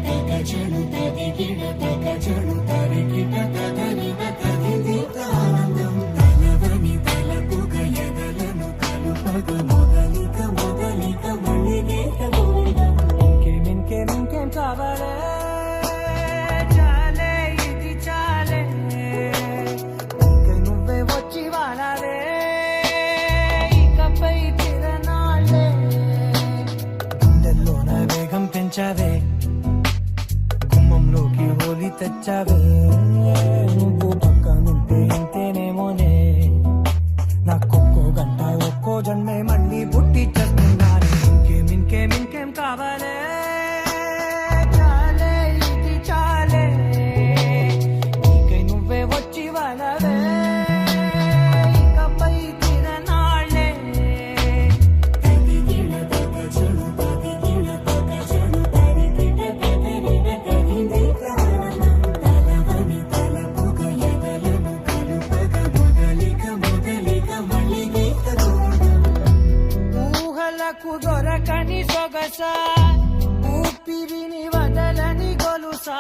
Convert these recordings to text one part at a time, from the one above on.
తగజను తదిగిడ తగజను తరిగిట తగనిన తదిదిత ఆనందం తలవని తలపుగ ఎదలను కలుపగ మొదలిక మొదలిక మళ్ళీగేక గోవిందం ఇంకేం కావాలే చాలే ఇది చాలే ఇంక నువ్వే వచ్చి వాడాలే ఇకపై తిరనాళ్ళే గుండెల్లోన వేగం పెంచావే గుమ్మంలోకి హోలీ తెచ్చావే నువ్వు పక్కనుంటే ఇంతేనేమోనే నాకొక్కో గంట ఒక్కో జన్మే మళ్ళీ పుట్టి చేస్తున్నాను ఇంకేం కావాలే చాలే ఇది చాలే ఇకై నువ్వే వచ్చి వాడవే ఇకపై తిరనాళ్ళే తదిగిడ తగజను తదిగిడ తగజను తరిగిట తగనిన తదిదిత ఆనందం తలవని తలపుగ ఎదలను కలుపగ మొదలిక మొదలిక మళ్ళీగేక గోవిందం ఊహలకు దొరకని సొగసా ఊపిరిని వదలని గొలుసా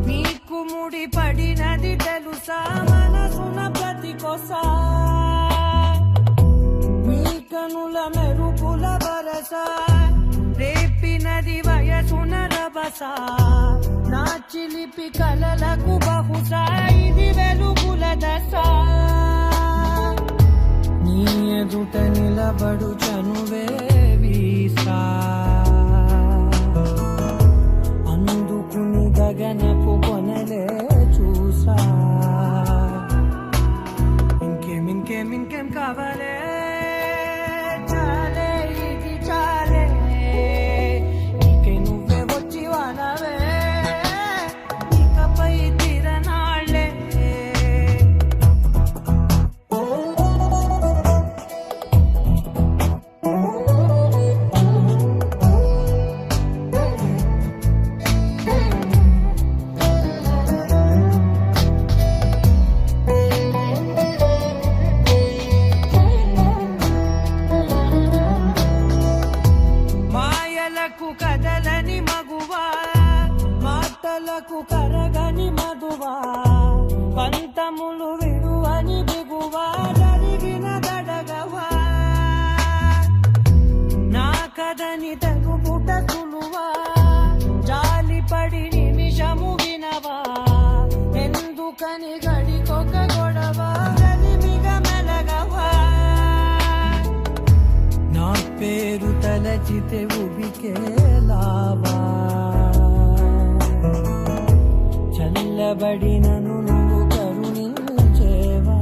నీకు ముడి పడినది తెలుసా మనసున ప్రతి కొసా నీ కనుల మెరుపుల వరస రేపినది వయసున రభస నా చిలిపి కలలకు బహుశా ఇది వెలుగుల దశ నీ ఎదుట నిలబడు చనువే వీసా అందుకుని గగనపు కొనలే చూసా ఇంకేం కావాలే చాలే ఇది చాలే ఇంకే నువ్వే వచ్చి వాడవే ఇకపై తిరనాళ్ళే మాయలకు కదలని మగువా మాటలకు కరగని మధువా పంతములు విడువని బిగువా జరిగిన దడగవా నా కదని తగుపుట సులువా జాలిపడి నిమిషము వినవా ఎందుకని గడికొక గొడవ గదిమిగ మెలగవా నా పేరు తలచితే ఉబికేలావా చల్లబడినను నువ్వు కరుణించేవా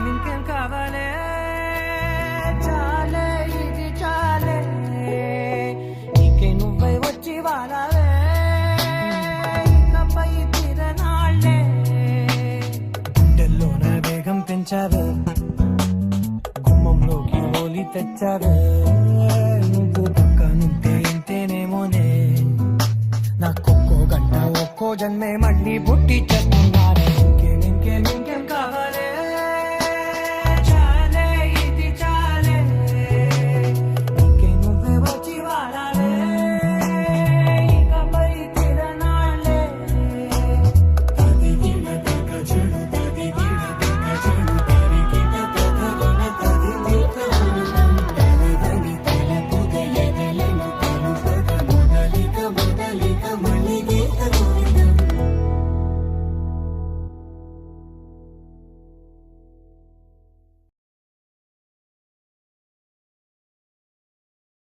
ఇంకేం కావాలే చాలే ఇది చాలే ఇంకే నువ్వే వచ్చి వాడవే ఇకపై తిరనాళ్ళే గుండెల్లోన వేగం పెంచావే గుమ్మంలోకి హోలీ తెచ్చావే నువ్వు పక్కనుంటే ఇంతేనేమోనే నాకొక్కో గంట ఒక్కో జన్మే మళ్ళీ పుట్టి చేస్తున్నాను